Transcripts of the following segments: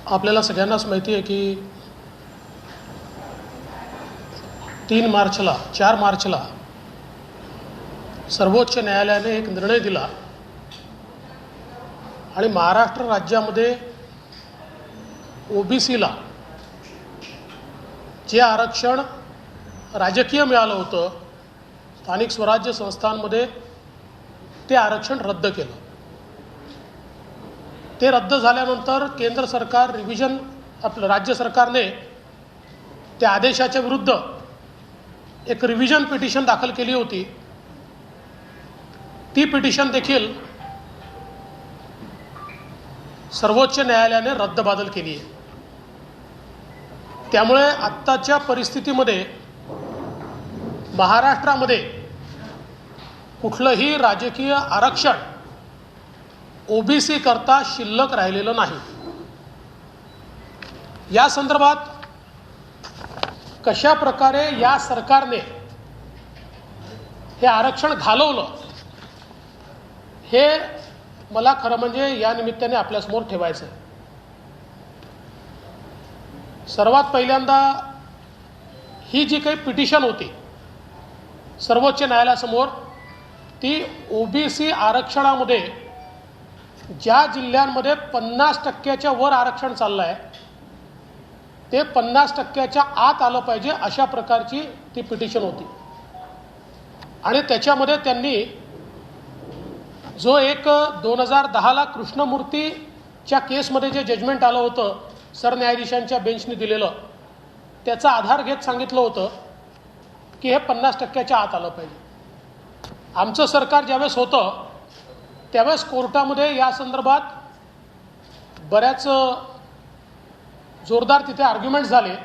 आपल्याला सगळ्यांनाच माहिती आहे की 4 मार्चला सर्वोच्च न्यायालयाने एक निर्णय दिला आणि महाराष्ट्र राज्यामध्ये ओबीसीला जे आरक्षण राजकीय मिळालं होतं, स्थानिक स्वराज्य संस्थांमध्ये ते आरक्षण रद्द केलं. ते रद्द झाल्यानंतर केंद्र सरकार राज्य सरकारने त्या आदेशाच्या विरुद्ध एक रिव्हिजन पिटिशन दाखल केली होती. ती पिटिशन देखील सर्वोच्च न्यायालयाने रद्दबातल केली आहे. त्यामुळे आत्ताच्या परिस्थितीमध्ये महाराष्ट्रामध्ये कुठलंही राजकीय आरक्षण ओबीसी करता शिल्लक राहिलेलं नाही. या संदर्भात कशा प्रकारे या सरकारने हे आरक्षण घालवलं हे मला खरं म्हणजे या निमित्ताने आपल्यासमोर ठेवायचं आहे. सर्वात पहिल्यांदा ही जी काही पिटिशन होती सर्वोच्च न्यायालयासमोर, ती ओबीसी आरक्षणामध्ये ज्या जिल्ह्यांमध्ये 50% वर आरक्षण चाललं आहे ते 50% आत आलं पाहिजे अशा प्रकारची ती पिटिशन होती. आणि त्याच्यामध्ये त्यांनी जो एक 2010ला कृष्णमूर्तीच्या केसमध्ये जे जजमेंट आलं होतं सरन्यायाधीशांच्या बेंचने दिलेलं, त्याचा आधार घेत सांगितलं होतं की हे 50% आत आलं पाहिजे. आमचं सरकार ज्यावेळेस होतं त्यावेळेस कोर्टामध्ये या संदर्भात बऱ्याच जोरदार तिथे आर्ग्युमेंट्स झाले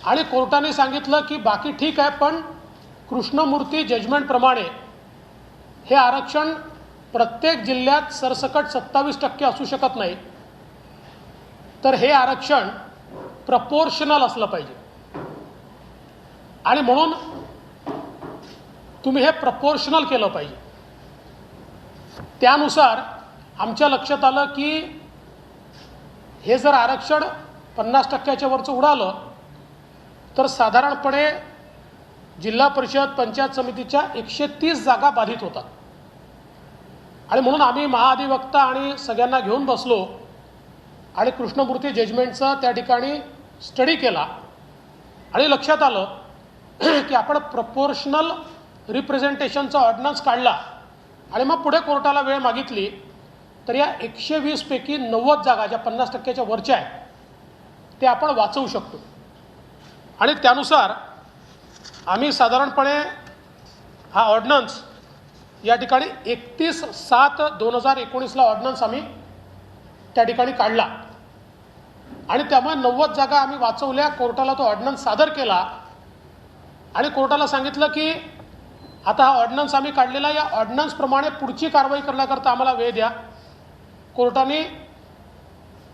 आणि कोर्टाने सांगितलं की बाकी ठीक आहे, पण कृष्णमूर्ती जजमेंटप्रमाणे हे आरक्षण प्रत्येक जिल्ह्यात सरसकट 27% असू शकत नाही, तर हे आरक्षण प्रपोर्शनल असलं पाहिजे आणि म्हणून तुम्ही हे प्रपोर्शनल केलं पाहिजे. त्यानुसार आमच्या लक्षात आलं की हे जर आरक्षण 50%च्या वरचं उडालं तर साधारणपणे जिल्हा परिषद पंचायत समितीच्या 130 जागा बाधित होतात. आणि म्हणून आम्ही महाधिवक्ता आणि सगळ्यांना घेऊन बसलो आणि कृष्णमूर्ती जजमेंटचा त्या ठिकाणी स्टडी केला आणि लक्षात आलं की आपण प्रपोर्शनल रिप्रेझेंटेशनचा ऑर्डिनन्स काढला आणि मग पुढे कोर्टाला वेळ मागितली तर या 120 पैकी 90 जागा ज्या 50%च्या वरच्या आहेत ते आपण वाचवू शकतो. आणि त्यानुसार आम्ही साधारणपणे हा ऑर्डिनन्स या ठिकाणी 31/7/2019ला ऑर्डिनन्स आम्ही त्या ठिकाणी काढला आणि त्यामुळे 90 जागा आम्ही वाचवल्या. कोर्टाला तो ऑर्डिनन्स सादर केला आणि कोर्टाला सांगितलं की आता हा ऑर्डिनन्स आम्ही काढलेला, या ऑर्डिनन्सप्रमाणे पुढची कारवाई करण्याकरता आम्हाला वेळ द्या. कोर्टाने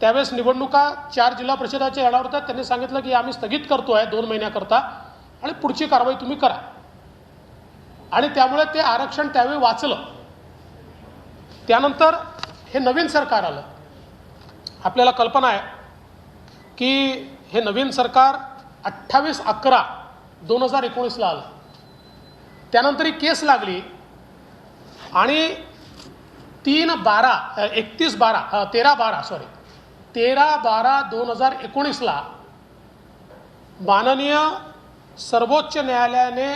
त्यावेळेस निवडणुका 4 जिल्हा परिषदाच्या येणार होत्या, त्यांनी सांगितलं की आम्ही स्थगित करतो आहे 2 महिन्याकरता आणि पुढची कारवाई तुम्ही करा. आणि त्यामुळे ते आरक्षण त्यावेळी वाचलं. त्यानंतर हे नवीन सरकार आलं. आपल्याला कल्पना आहे की हे नवीन सरकार 28/11/2019ला आलं. त्यानंतर ही केस लागली आणि 13/12/2019ला माननीय सर्वोच्च न्यायालयाने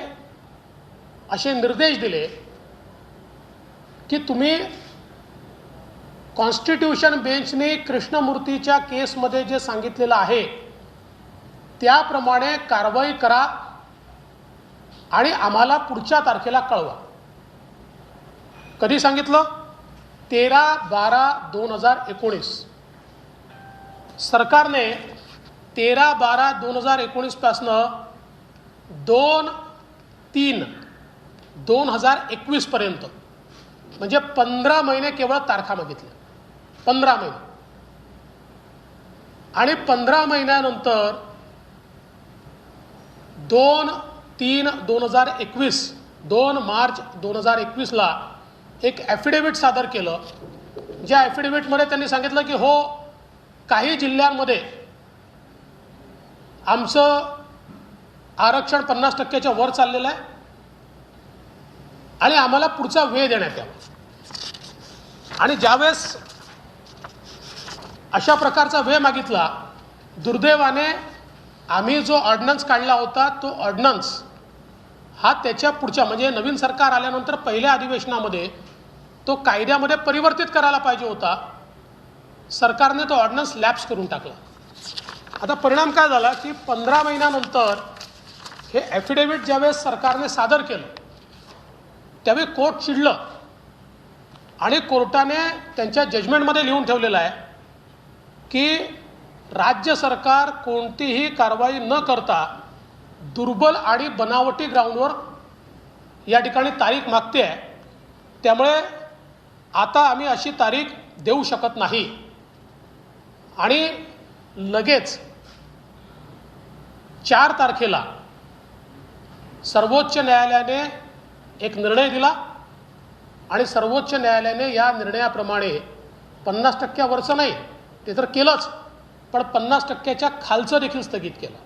असे निर्देश दिले की तुम्ही कॉन्स्टिट्यूशन बेंचने कृष्णमूर्तीच्या केसमध्ये जे सांगितलेलं आहे त्याप्रमाणे कारवाई करा आणि आम्हाला पुढच्या तारखेला कळवा. कधी सांगितलं? 13/12/2019. सरकारने 13/12/2019 पासनं 2/3/2021 पर्यंत म्हणजे 15 महिने केवळ तारखा मागितल्या. 15 महिने. आणि 15 महिन्यानंतर 2/3/2021 2 मार्च 2021ला एक ॲफिडेव्हिट सादर केलं, ज्या ॲफिडेव्हिटमध्ये त्यांनी सांगितलं की हो काही जिल्ह्यांमध्ये आमचं आरक्षण 50%च्या वर चाललेलं आहे आणि आम्हाला पुढचा वेळ देण्यात यावा। आणि ज्यावेळेस अशा प्रकारचा वेळ मागितला, दुर्दैवाने आम्ही जो ऑर्डिनन्स काढला होता तो ऑर्डिनन्स हा त्याच्या पुढच्या म्हणजे नवीन सरकार आल्यानंतर पहिल्या अधिवेशनामध्ये तो कायद्यामध्ये परिवर्तित करायला पाहिजे होता। सरकारने तो ऑर्डिनन्स लॅप्स करून टाकला। आता परिणाम काय झाला की 15 महिन्यानंतर हे ॲफिडेव्हिट ज्यावेळेस सरकारने सादर केलं त्यावेळी कोर्ट चिडलं आणि कोर्टाने त्यांच्या जजमेंटमध्ये लिहून ठेवलेलं आहे की राज्य सरकार कोणतीही कारवाई न करता दुर्बल आणि बनावटी ग्राउंडवर या ठिकाणी तारीख मागते आहे, त्यामुळे आता आम्ही अशी तारीख देऊ शकत नाही। आणि लगेच 4 तारखेला सर्वोच्च न्यायालयाने एक निर्णय दिला आणि सर्वोच्च न्यायालयाने या निर्णयाप्रमाणे 50% वरचं नाही ते तर केलंच, पण 50%च्या खालचं देखील स्थगित केलं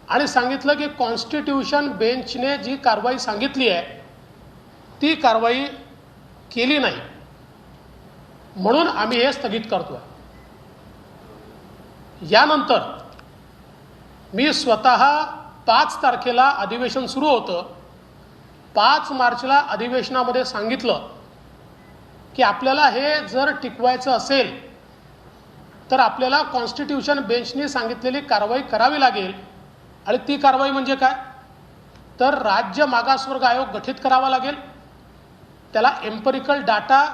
आणि सांगितलं की कॉन्स्टिट्यूशन बेंचने जी कारवाई सांगितली आहे ती कारवाई केली नाही, म्हणून आम्ही हे स्थगित करतोय। यानंतर मी स्वतः 5 तारखेला अधिवेशन सुरू होतं, 5 मार्चला अधिवेशनामध्ये सांगितलं की आपल्याला हे जर टिकवायचं असेल तर आपल्याला कॉन्स्टिट्यूशन बेंचने सांगितलेली कारवाई करावी लागेल। आणि ती कारवाई म्हणजे काय तर राज्य मागासवर्ग आयोग गठीत करावा लागेल, त्याला एम्पिरिकल डाटा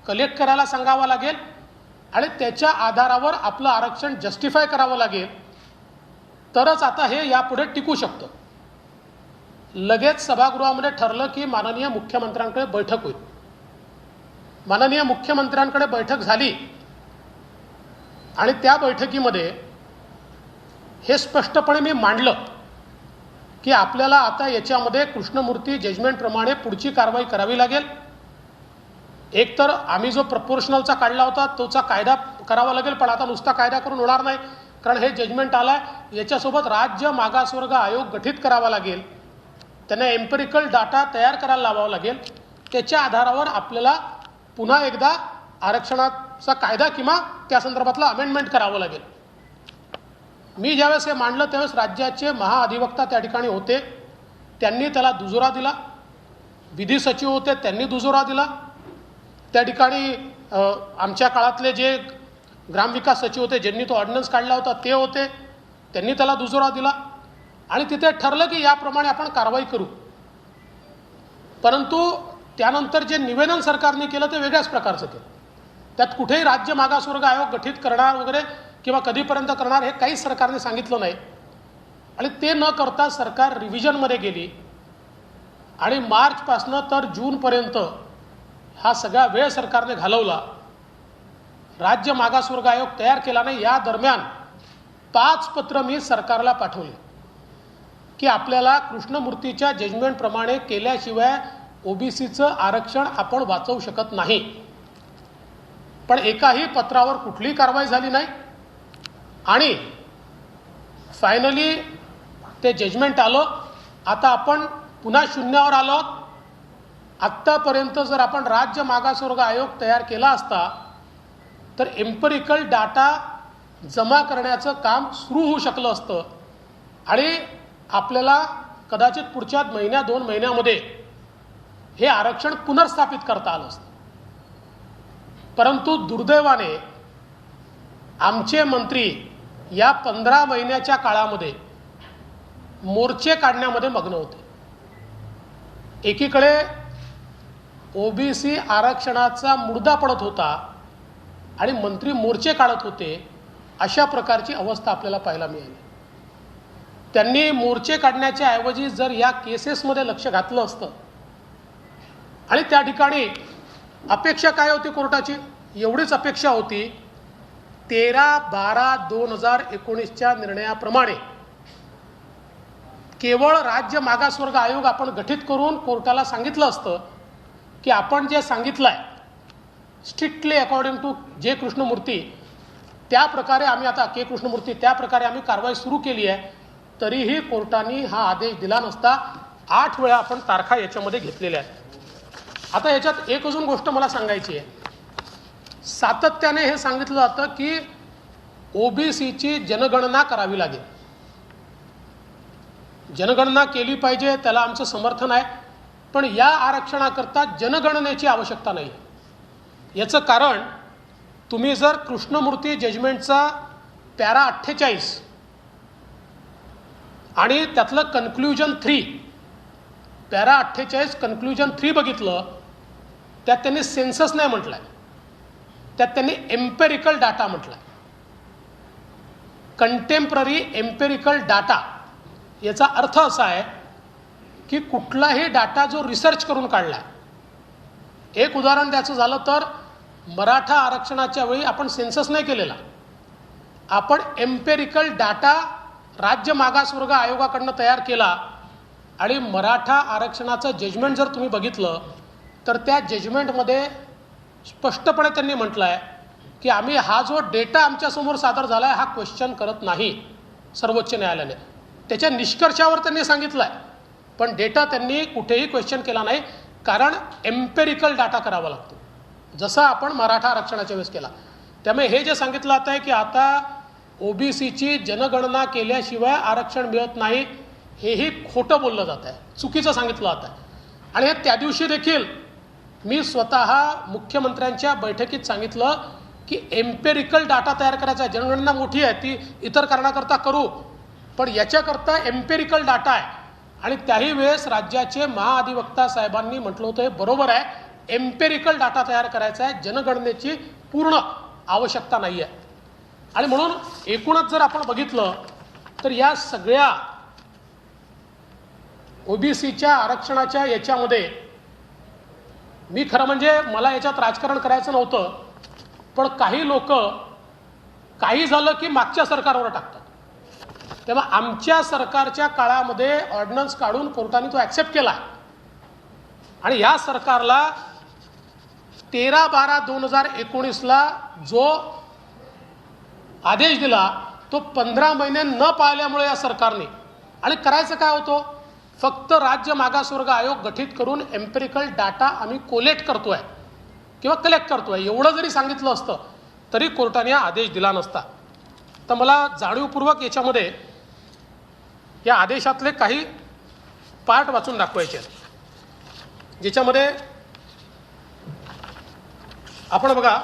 कलेक्ट करायला सांगावा लागेल आणि त्याच्या आधारावर आपलं आरक्षण जस्टिफाय करावं लागेल, तरच आता हे यापुढे टिकू शकतं। लगेच सभागृहामध्ये ठरलं की माननीय मुख्यमंत्र्यांकडे बैठक होईल। माननीय मुख्यमंत्र्यांकडे बैठक झाली आणि त्या बैठकीमध्ये हे स्पष्टपणे मी मांडलं की आपल्याला आता याच्यामध्ये कृष्णमूर्ती जजमेंटप्रमाणे पुढची कारवाई करावी लागेल। एकतर आम्ही जो प्रपोर्शनलचा काढला होता तोचा कायदा करावा लागेल, पण आता नुसता कायदा करून होणार नाही, कारण हे जजमेंट आलं आहे। याच्यासोबत राज्य मागासवर्ग आयोग गठीत करावा लागेल, त्यांना एम्पिरिकल डाटा तयार करायला लावावा लागेल, त्याच्या आधारावर आपल्याला पुन्हा एकदा आरक्षणाचा कायदा किंवा त्या संदर्भातलं अमेंडमेंट करावं लागेल। मी ज्यावेळेस हे मांडलं त्यावेळेस राज्याचे महाअधिवक्ता त्या ठिकाणी होते, त्यांनी त्याला दुजोरा दिला। विधी सचिव होते, त्यांनी दुजोरा दिला। त्या ठिकाणी आमच्या काळातले जे ग्रामविकास सचिव होते ज्यांनी तो ऑर्डिनन्स काढला होता ते होते, त्यांनी त्याला दुजोरा दिला आणि तिथे ठरलं की याप्रमाणे आपण कारवाई करू। परंतु त्यानंतर जे निवेदन सरकारने केलं ते वेगळ्याच प्रकारचं केलं, त्यात कुठेही राज्य मागासवर्ग आयोग गठीत करणार वगैरे किंवा कधीपर्यंत करणार हे काहीच सरकारने सांगितलं नाही। आणि ते न करता सरकार रिव्हिजनमध्ये गेली आणि मार्चपासनं तर जूनपर्यंत हा सगळा वेळ सरकारने घालवला। राज्य मागासवर्ग आयोग तयार केला नाही। या दरम्यान 5 पत्र मी सरकारला पाठवले की आपल्याला कृष्णमूर्तीच्या जजमेंटप्रमाणे केल्याशिवाय ओबीसीचं आरक्षण आपण वाचवू शकत नाही, पण एकाही पत्रावर कुठलीही कारवाई झाली नाही। आणि फायनली ते जजमेंट आलं, आता आपण पुन्हा शून्यावर आलो। आत्तापर्यंत जर आपण राज्य मागासवर्ग आयोग तयार केला असता तर एम्पिरिकल डाटा जमा करण्याचं काम सुरू होऊ शकलं असतं आणि आपल्याला कदाचित पुढच्या महिन्या 2 महिन्यामध्ये हे आरक्षण पुनर्स्थापित करता आलं असतं। परंतु दुर्दैवाने आमचे मंत्री या 15 महिन्याच्या काळामध्ये मोर्चे काढण्यामध्ये मग्न होते। एकीकडे ओबीसी आरक्षणाचा मुर्दा पडत होता आणि मंत्री मोर्चे काढत होते, अशा प्रकारची अवस्था आपल्याला पाहायला मिळाली। त्यांनी मोर्चे काढण्याच्या ऐवजी जर या केसेसमध्ये लक्ष घातलं असतं आणि त्या ठिकाणी अपेक्षा काय होती कोर्टाची, एवढीच अपेक्षा होती 13/12/2019च्या निर्णयाप्रमाणे केवळ राज्य मागासवर्ग आयोग आपण गठीत करून कोर्टाला सांगितलं असतं की आपण जे सांगितलं आहे स्ट्रिक्टली अकॉर्डिंग टू जे कृष्णमूर्ती त्या प्रकारे आम्ही आता के कृष्णमूर्ती त्या प्रकारे आम्ही कारवाई सुरू केली आहे, तरीही कोर्टाने हा आदेश दिला नसता 8 वेळा आपण तारखा याच्यामध्ये घेतलेल्या आहेत. आता याच्यात एक अजून गोष्ट मला सांगायची आहे. सातत्याने हे सांगितलं जातं की ओबीसीची जनगणना करावी लागेल, जनगणना केली पाहिजे, त्याला आमचं समर्थन आहे. पण या आरक्षणाकरता जनगणनेची आवश्यकता नाही. याचं कारण तुम्ही जर कृष्णमूर्ती जजमेंटचा पॅरा 48 आणि त्यातलं कन्क्ल्युजन 3 पॅरा 48 कन्क्ल्युजन 3 बघितलं, त्यात त्यांनी सेन्सस नाही म्हटलंय, त्यात त्यांनी एम्पेरिकल डाटा म्हटलंय. कंटेम्पररी एम्पेरिकल डाटा याचा अर्थ असा आहे की कुठलाही डाटा जो रिसर्च करून काढला. एक उदाहरण द्यायचं झालं तर मराठा आरक्षणाच्या वेळी आपण सेन्सस नाही केलेला, आपण एम्पेरिकल डाटा राज्य मागासवर्ग आयोगाकडनं तयार केला. आणि मराठा आरक्षणाचं जजमेंट जर तुम्ही बघितलं तर त्या जजमेंटमध्ये स्पष्टपणे त्यांनी म्हटलं आहे की आम्ही हा जो डेटा आमच्यासमोर सादर झाला आहे हा क्वेश्चन करत नाही सर्वोच्च न्यायालयाने. त्याच्या निष्कर्षावर त्यांनी सांगितलं आहे, पण डेटा त्यांनी कुठेही क्वेश्चन केला नाही, कारण एम्पेरिकल डाटा करावा लागतो जसा आपण मराठा आरक्षणाच्या वेळेस केला. त्यामुळे हे जे सांगितलं जात आहे की आता ओबीसीची जनगणना केल्याशिवाय आरक्षण मिळत नाही, हेही खोटं बोललं जात आहे, चुकीचं सांगितलं जात आहे. आणि हे त्या दिवशी देखील मी स्वतः मुख्यमंत्र्यांच्या बैठकीत सांगितलं की एम्पेरिकल डाटा तयार करायचा आहे. जनगणना मोठी आहे, ती इतर कारणाकरता करू, पण याच्याकरता एम्पेरिकल डाटा आहे. आणि त्याही वेळेस राज्याचे महाअधिवक्ता साहेबांनी म्हटलं होतं हे बरोबर आहे, एम्पेरिकल डाटा तयार करायचा आहे, जनगणनेची पूर्ण आवश्यकता नाही आहे. आणि म्हणून एकूणच जर आपण बघितलं तर या सगळ्या ओबीसीच्या आरक्षणाच्या याच्यामध्ये मी खरं म्हणजे मला याच्यात राजकारण करायचं नव्हतं, पण काही लोक काही झालं की मागच्या सरकारवर टाकतात. तेव्हा आमच्या सरकारच्या काळामध्ये ऑर्डिनन्स काढून कोर्टाने तो ॲक्सेप्ट केला आणि या सरकारला 13/12/2019 जो आदेश दिला तो 15 महिने न पाळल्यामुळे या सरकारने, आणि करायचं काय होतं, फक्त राज्य मागासवर्ग आयोग गठीत करून एम्पेरिकल डाटा आम्ही कोलेक्ट करतोय किंवा कलेक्ट करतोय एवढं जरी सांगितलं असतं तरी कोर्टाने हा आदेश दिला नसता. तर मला जाणीवपूर्वक याच्यामध्ये या आदेशातले काही पार्ट वाचून दाखवायचे आहेत, ज्याच्यामध्ये आपण बघा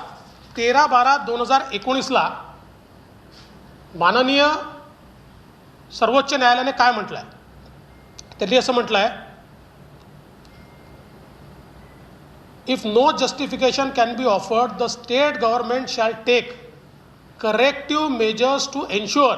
13/12/2019 माननीय सर्वोच्च न्यायालयाने काय म्हटलंय. त्यांनी असं म्हटलंय, if no justification can be offered the state government shall take corrective measures to ensure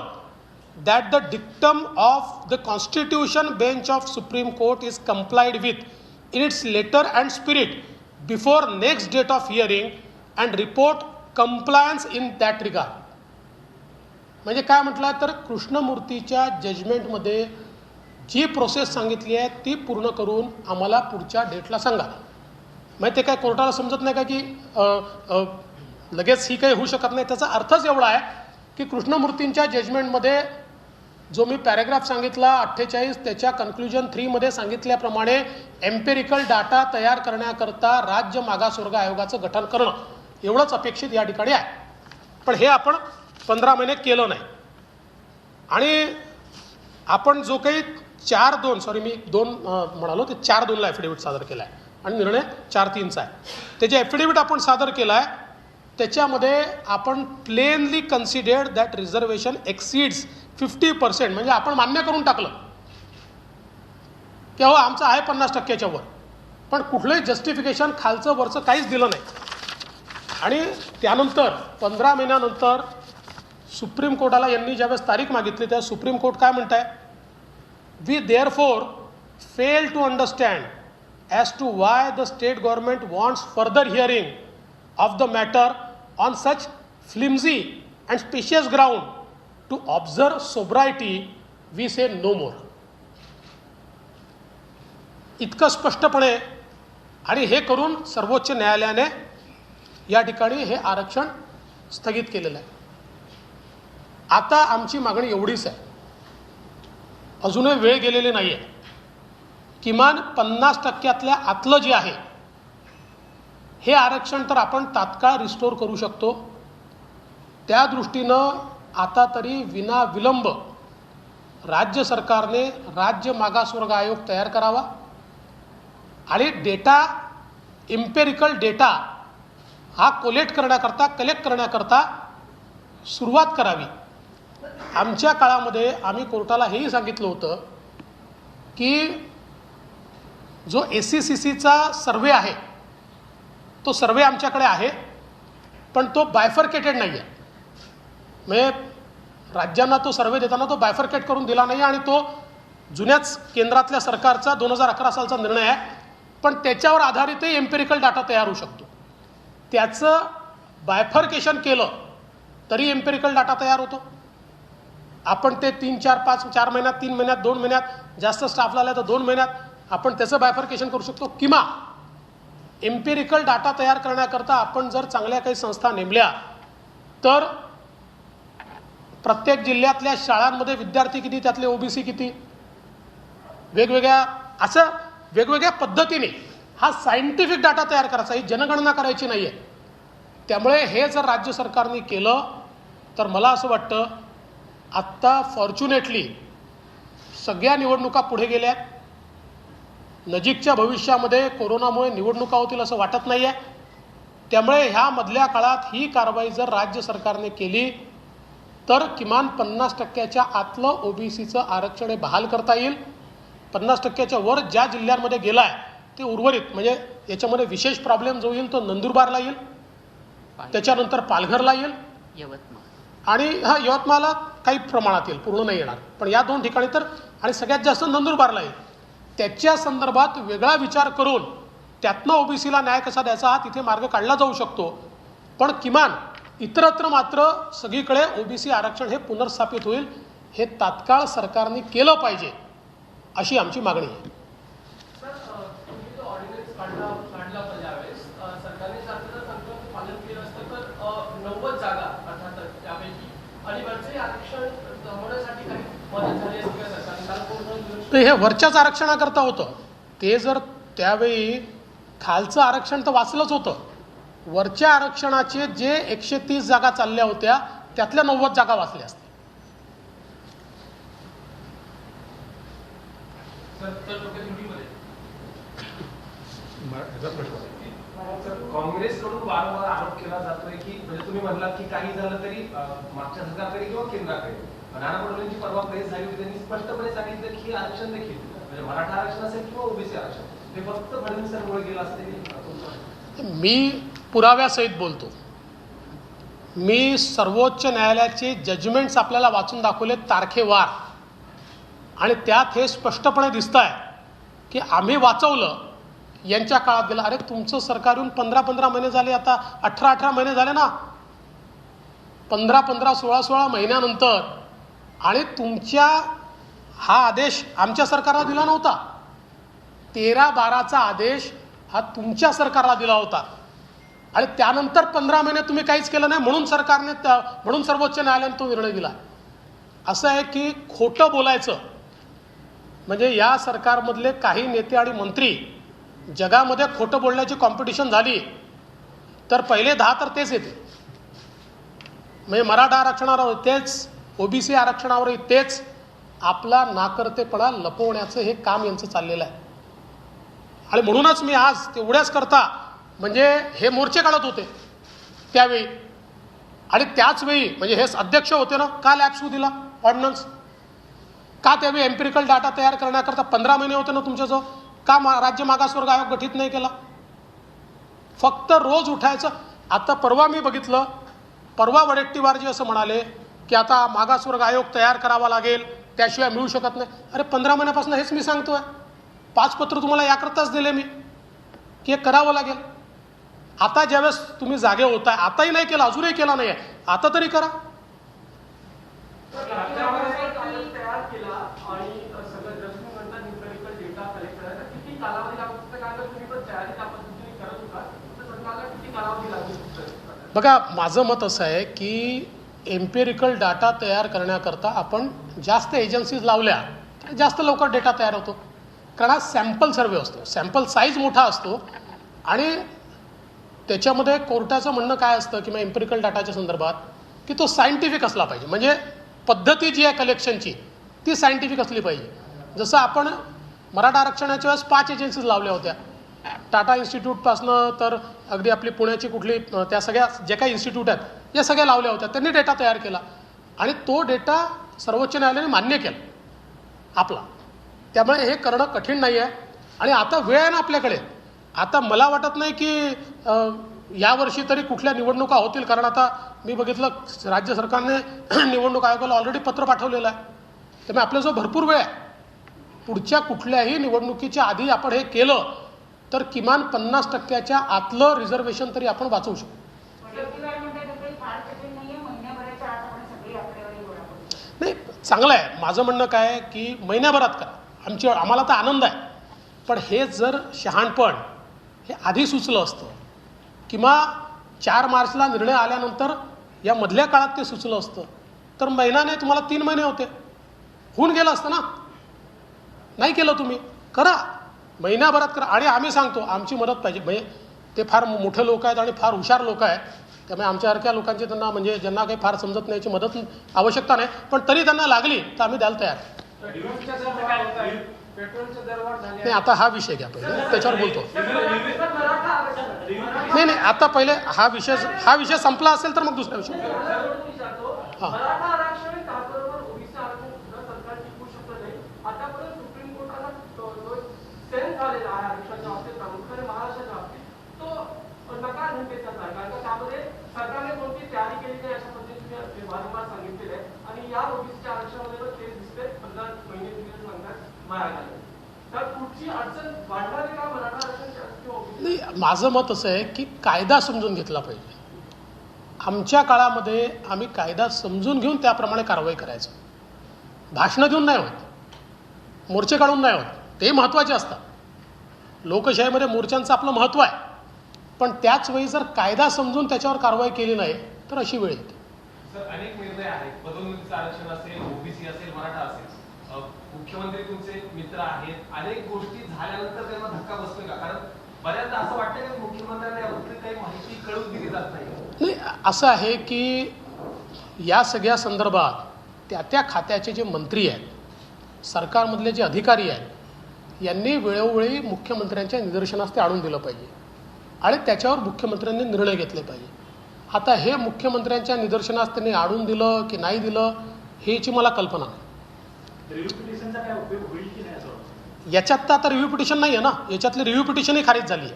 that the dictum of the Constitution bench of Supreme Court is complied with in its letter and spirit before next date of hearing and report compliance in that regard. म्हणजे काय म्हटलं तर कृष्णमूर्तीच्या जजमेंटमध्ये जी process सांगितली आहे ती पूर्ण करून आम्हाला पुढच्या डेटला सांगा. म्हणजे ते काय कोर्टाला समजत नाही का की लगेच ही काही होऊ शकत नाही. त्याचा अर्थच एवढा आहे की कृष्णमूर्तींच्या जजमेंटमध्ये जो मी पॅरेग्राफ सांगितला 48 त्याच्या कन्क्ल्युजन 3 मध्ये सांगितल्याप्रमाणे एम्पेरिकल डाटा तयार करण्याकरता राज्य मागासवर्ग आयोगाचं गठन करणं एवढंच अपेक्षित या ठिकाणी आहे. पण हे आपण 15 महिने केलं नाही. आणि आपण जो काही 4-2 मी 2 म्हणालो ते 4-2ला ॲफिडेव्हिट सादर केला आहे आणि निर्णय 4-3चा आहे. ते जे ॲफिडेव्हिट आपण सादर केला आहे त्याच्यामध्ये आपण plainly considered that reservation exceeds 50%, म्हणजे आपण मान्य करून टाकलं की हो आमचं आहे 50%च्या वर, पण कुठलंही जस्टिफिकेशन खालचं वरचं काहीच दिलं नाही. आणि त्यानंतर 15 महिन्यानंतर सुप्रीम कोर्टाला यांनी ज्यावेळेस तारीख मागितली त्या सुप्रीम कोर्ट काय म्हणत आहे, we therefore fail to understand as to why the state government wants further hearing of the matter on such flimsy and specious ground to observe sobriety, we say no more. इतकं स्पष्टपणे आणि हे करून सर्वोच्च न्यायालयाने या ठिकाणी हे आरक्षण स्थगित केलेलं आहे. आता आमची मागणी एवढीच आहे, अजूनही वेळ गेलेली नाही आहे. किमान 50% आतलं जे आहे हे आरक्षण तर आपण तात्काळ रिस्टोर करू शकतो. त्या दृष्टीनं आता तरी विनाविलंब राज्य सरकारने राज्य मागासवर्ग आयोग तयार करावा आणि डेटा, इम्पेरिकल डेटा हा कलेक्ट करण्याकरता सुरुवात करावी. आमच्या काळामध्ये आम्ही कोर्टाला हेही सांगितलं होतं की जो SCCचा सर्वे आहे तो सर्वे आमच्याकडे आहे, पण तो बायफर्केटेड नाही आहे. म्हणजे राज्यांना तो सर्वे देताना तो बायफर्केट करून दिला नाही आणि तो जुन्याच केंद्रातल्या सरकारचा 2011 सालचा निर्णय आहे, पण त्याच्यावर आधारितही एम्पेरिकल डाटा तयार होऊ शकतो. त्याचं बायफर्केशन केलं तरी एम्पेरिकल डाटा तयार होतो. आपण ते 3, 4, 5, 4 महिन्यात, 3 महिन्यात, 2 महिन्यात, जास्त स्टाफ लागला तर 2 महिन्यात आपण त्याचं बायफर्केशन करू शकतो. किंवा एम्पेरिकल डाटा तयार करण्याकरता आपण जर चांगल्या काही संस्था नेमल्या तर प्रत्येक जिल्ह्यातल्या शाळांमध्ये विद्यार्थी किती, त्यातले OBC किती, वेगवेगळ्या पद्धतीने हा सायंटिफिक डाटा तयार करायचा, ही जनगणना करायची नाही आहे. त्यामुळे हे जर राज्य सरकारने केलं तर मला असं वाटतं आत्ता फॉर्च्युनेटली सगळ्या निवडणुका पुढे गेल्या. नजीकच्या भविष्यामध्ये कोरोनामुळे निवडणुका होतील असं वाटत नाही आहे. त्यामुळे ह्या मधल्या काळात ही कारवाई जर राज्य सरकारने केली तर किमान 50% आतलं OBCचं आरक्षण हे बहाल करता येईल. 50% वर ज्या जिल्ह्यांमध्ये गेला आहे ते उर्वरित, म्हणजे याच्यामध्ये विशेष प्रॉब्लेम जो येईल तो नंदुरबारला येईल, त्याच्यानंतर पालघरला येईल, आणि यवतमाळला काही प्रमाणात येईल, पूर्ण नाही येणार, पण या 2 ठिकाणी तर, आणि सगळ्यात जास्त नंदुरबारला येईल. त्याच्या संदर्भात वेगळा विचार करून त्यातनं OBCला न्याय कसा द्यायचा हा तिथे मार्ग काढला जाऊ शकतो. पण किमान इतरत्र मात्र सगळीकडे OBC आरक्षण हे पुनर्स्थापित होईल, हे तात्काळ सरकारने केलं पाहिजे अशी आमची मागणी आहे. हे वरच्याच आरक्षणाकरता होतं. ते जर त्यावेळी खालचं आरक्षण तर वाचलंच होतं. वरच्या आरक्षणाचे जे 130 जागा चालल्या होत्या त्यातल्या 90 जागा वाचल्या असत्या. काँग्रेसकडून वारंवार आरोप केला जातोय की, म्हणजे तुम्ही म्हणलात की काही झालं तरी मागच्या सरकारकडे किंवा केंद्राकडे, नाना पटोलेंची परवा प्रेस झाली होती, त्यांनी स्पष्टपणे सांगितलं की आरक्षण देखील, म्हणजे मराठा आरक्षण असेल किंवा OBC आरक्षण, ते फक्त फडणवीसांमुळे गेलं असते. मी पुराव्यासहित बोलतो. मी सर्वोच्च न्यायालयाचे जजमेंट्स आपल्याला वाचून दाखवले तारखेवार, आणि त्यात हे स्पष्टपणे दिसत आहे की आम्ही वाचवलं, यांच्या काळात गेलं. अरे तुमचं सरकार येऊन 15 महिने झाले, आता 18 महिने झाले ना, 15 16 महिन्यानंतर, आणि तुमच्या हा आदेश आमच्या सरकारला दिला नव्हता. 13-12चा आदेश हा तुमच्या सरकारला दिला होता, आणि त्यानंतर 15 महिने तुम्ही काहीच केलं नाही, म्हणून सर्वोच्च न्यायालयाने तो निर्णय दिला. असं आहे की खोटं बोलायचं म्हणजे या सरकारमधले काही नेते आणि मंत्री, जगामध्ये खोटं बोलण्याची कॉम्पिटिशन झाली तर पहिले 10 तर तेच येते. म्हणजे मराठा आरक्षणावर तेच, OBC आरक्षणावर तेच, आपला नाकर्तेपणा लपवण्याचं हे काम यांचं चाललेलं आहे. आणि म्हणूनच मी आज तेवढ्याच करता, म्हणजे हे मोर्चे काढत होते त्यावेळी, आणि त्याच वेळी म्हणजे हे अध्यक्ष होते ना, का लॅप्स दिला ऑर्डिनन्स, का त्यावेळी एम्पिरिकल डाटा तयार करण्याकरता 15 महिने होते ना तुमच्याजवळ, का राज्य मागासवर्ग आयोग गठीत नाही केला. फक्त रोज उठायचं. आता परवा मी बघितलं, परवा वडेट्टीवारजी असं म्हणाले की आता मागासवर्ग आयोग तयार करावा लागेल, त्याशिवाय मिळू शकत नाही. अरे 15 महिन्यापासून हेच मी सांगतोय, 5 पत्र तुम्हाला याकरताच दिले मी की हे करावं लागेल. आता ज्यावेळेस तुम्ही जागे होताय, आताही नाही केला, अजूनही केला नाही आहे, आता तरी करा. बघा, माझं मत असं आहे की एम्पिरिकल डाटा तयार करण्याकरता आपण जास्त एजन्सीज लावल्या तर जास्त लवकर डेटा तयार होतो. कारण हा सॅम्पल सर्वे असतो, सॅम्पल साईज मोठा असतो आणि त्याच्यामध्ये कोर्टाचं म्हणणं काय असतं किंवा एम्पिरिकल डाटाच्या संदर्भात की तो सायंटिफिक असला पाहिजे. म्हणजे पद्धती जी आहे कलेक्शनची ती सायंटिफिक असली पाहिजे. जसं आपण मराठा आरक्षणाच्या वेळेस 5 एजन्सीज लावल्या होत्या. टाटा इन्स्टिट्यूटपासनं तर अगदी आपली पुण्याची कुठली त्या सगळ्या जे काही इन्स्टिट्यूट आहेत या सगळ्या लावल्या होत्या. त्यांनी डेटा तयार केला आणि तो डेटा सर्वोच्च न्यायालयाने मान्य केला आपला. त्यामुळे हे करणं कठीण नाही आहे आणि आता वेळ आहे ना आपल्याकडे. आता मला वाटत नाही की यावर्षी तरी कुठल्या निवडणुका होतील, कारण आता मी बघितलं राज्य सरकारने निवडणूक आयोगाला ऑलरेडी पत्र पाठवलेलं आहे. त्यामुळे आपल्याजवळ भरपूर वेळ आहे. पुढच्या कुठल्याही निवडणुकीच्या आधी आपण हे केलं तर किमान 50% आतलं रिझर्वेशन तरी आपण वाचवू शकतो. नाही, चांगलं आहे. माझं म्हणणं काय आहे की महिन्याभरात करा, आम्हाला तर आनंद आहे. पण हे जर शहाणपण हे आधी सुचलं असतं किंवा 4 मार्चला निर्णय आल्यानंतर या मधल्या काळात ते सुचलं असतं तर महिना नाही तुम्हाला 3 महिने होते, होऊन गेलं असतं ना. नाही केलं तुम्ही. करा, महिन्याभरात करा. आणि आम्ही सांगतो आमची मदत पाहिजे. म्हणजे ते फार मोठे लोक आहेत आणि फार हुशार लोक आहेत, त्यामुळे आमच्यासारख्या लोकांची त्यांना म्हणजे ज्यांना काही फार समजत नाही याची मदत आवश्यकता नाही, पण तरी त्यांना लागली तर आम्ही द्यायला तयार. नाही, आता हा विषय घ्या पहिले, त्याच्यावर बोलतो. नाही, आता पहिले हा विषय संपला असेल तर मग दुसरा विषय. हां, नाही, माझं मत असं आहे की कायदा समजून घेतला पाहिजे. आमच्या काळामध्ये आम्ही कायदा समजून घेऊन त्याप्रमाणे कारवाई करायचो. भाषणं देऊन नाही होत, मोर्चे काढून नाही होत. ते महत्त्वाचे असतात. लोकशाहीमध्ये मोर्चांचं आपलं महत्त्व आहे, पण त्याच वेळी जर कायदा समजून त्याच्यावर कारवाई केली नाही तर अशी वेळ येते. सर, अनेक निर्णय आहेत. पदोन्नतीचं आरक्षण असेल, ओबीसी असेल, मराठा असेल. मुख्यमंत्री तुमचे मित्र आहेत. अनेक गोष्टी झाल्यानंतर त्यांना धक्का बसतोय का? कारण बऱ्याचदा असं वाटतं की मुख्यमंत्र्यांना याबद्दल काही माहिती कळून दिली जात नाही. नाही, असं आहे की या सगळ्या संदर्भात त्या खात्याचे जे मंत्री आहेत, सरकारमधले जे अधिकारी आहेत, यांनी वेळोवेळी मुख्यमंत्र्यांच्या निदर्शनास ते आणून दिलं पाहिजे आणि त्याच्यावर मुख्यमंत्र्यांनी निर्णय घेतले पाहिजे. आता हे मुख्यमंत्र्यांच्या निदर्शनास त्यांनी आणून दिलं की नाही दिलं ह्याची मला कल्पना नाही. याच्यात तर आता रिव्ह्यू पिटिशन नाही आहे ना. याच्यातली रिव्ह्यू पिटिशनही खारिज झाली आहे.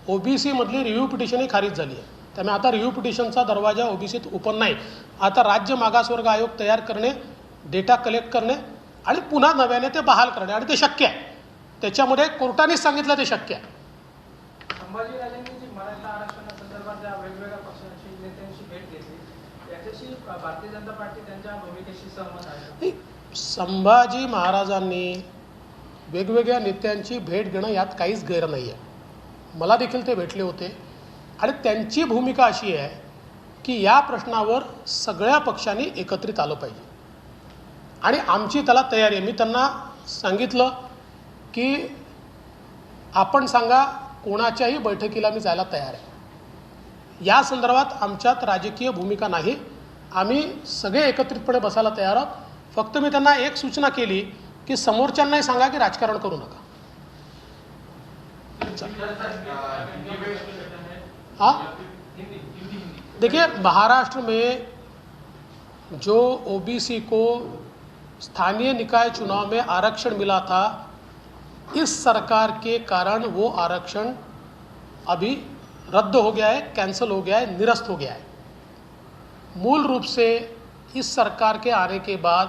ओबीसी मधली रिव्ह्यू पिटिशनही खारिज झाली आहे. त्यामुळे आता रिव्ह्यू पिटिशनचा दरवाजा ओबीसीत ओपन नाही. आता राज्य मागासवर्ग आयोग तयार करणे, डेटा कलेक्ट करणे आणि पुन्हा नव्याने ते बहाल करणे, आणि ते शक्य आहे. त्याच्यामध्ये कोर्टानेच सांगितलं ते शक्य आहे. संभाजीराजेंनी जी मराठा आरक्षणासंदर्भात ज्या वेगवेगळ्या पक्षांशी नेत्यांशी भेट घेतली त्याच्याशी भारतीय जनता पार्टी त्यांच्या भूमिकेशी सहमत आहे. संभाजी महाराजांनी वेगवेगळ्या नेत्यांची भेट घेणं यात काहीच गैर नाही आहे. मला देखील ते भेटले होते आणि त्यांची भूमिका अशी आहे की या प्रश्नावर सगळ्या पक्षांनी एकत्रित आलं पाहिजे आणि आमची त्याला तयारी आहे. मी त्यांना सांगितलं की आपण सांगा कोणाच्याही बैठकीला मी जायला तयार आहे. या संदर्भात आमच्यात राजकीय भूमिका नाही. आम्ही सगळे एकत्रितपणे बसायला तयार आहोत. फक्त मी त्यांना एक सूचना केली की समोरच्यांनाही सांगा की राजकारण करू नका. हाँ, देखिए महाराष्ट्र में जो ओबीसी को स्थानीय निकाय चुनाव में आरक्षण मिला था, इस सरकार के कारण वो आरक्षण अभी रद्द हो गया है, कैंसिल हो गया है, निरस्त हो गया है. मूल रूप से इस सरकार के आने के बाद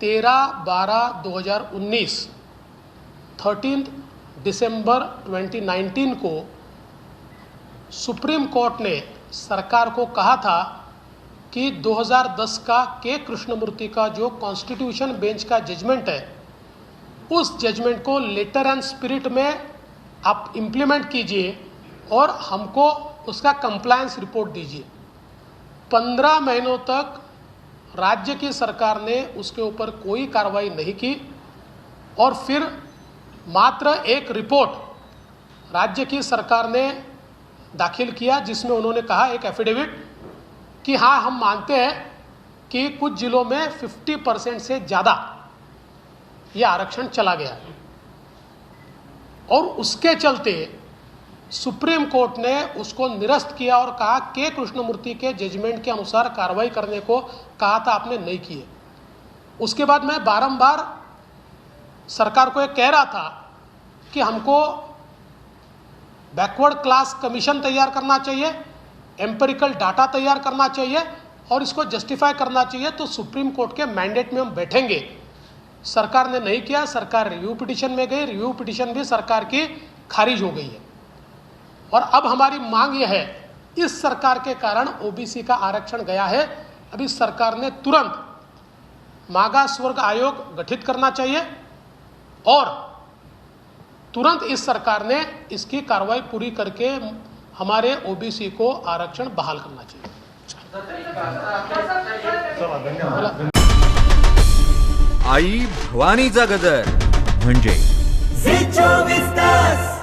13/12/2019 13 दिसंबर 2019 को सुप्रीम कोर्ट ने सरकार को कहा था कि 2010 का के कृष्णमूर्ति का जो कॉन्स्टिट्यूशन बेंच का जजमेंट है, उस जजमेंट को लेटर एंड स्पिरिट में आप इम्प्लीमेंट कीजिए और हमको उसका कंप्लायंस रिपोर्ट दीजिए. 15 महीनों तक राज्य की सरकार ने उसके ऊपर कोई कार्रवाई नहीं की और फिर मात्र एक रिपोर्ट राज्य की सरकार ने दाखिल किया जिसमें उन्होंने कहा, एक एफिडेविट, कि हाँ हम मानते हैं कि कुछ जिलों में 50% से ज़्यादा ये आरक्षण चला गया है। और उसके चलते सुप्रीम कोर्ट ने उसको निरस्त किया और कहा के कृष्णमूर्ति के जजमेंट के अनुसार कार्रवाई करने को कहा था, आपने नहीं किए। उसके बाद मैं बारंबार सरकार को ये कह रहा था कि हमको बैकवर्ड क्लास कमीशन तैयार करना चाहिए, एम्पेरिकल डाटा तैयार करना चाहिए और इसको जस्टिफाई करना चाहिए, तो सुप्रीम कोर्ट के मैंडेट में हम बैठेंगे। सरकार ने नहीं किया, सरकार रिव्यू पिटीशन में गई, रिव्यू पिटीशन भी सरकार की खारिज हो गई है। और अब हमारी मांग यह है, इस सरकार के कारण ओबीसी का आरक्षण गया है, अभी सरकार ने तुरंत मागास वर्ग आयोग गठित करना चाहिए और तुरंत इस सरकार ने इसकी कार्रवाई पूरी करके हमारे ओबीसी को आरक्षण बहाल करना चाहिए। आई भवानीचा गजर म्हणजे झी 24 तास।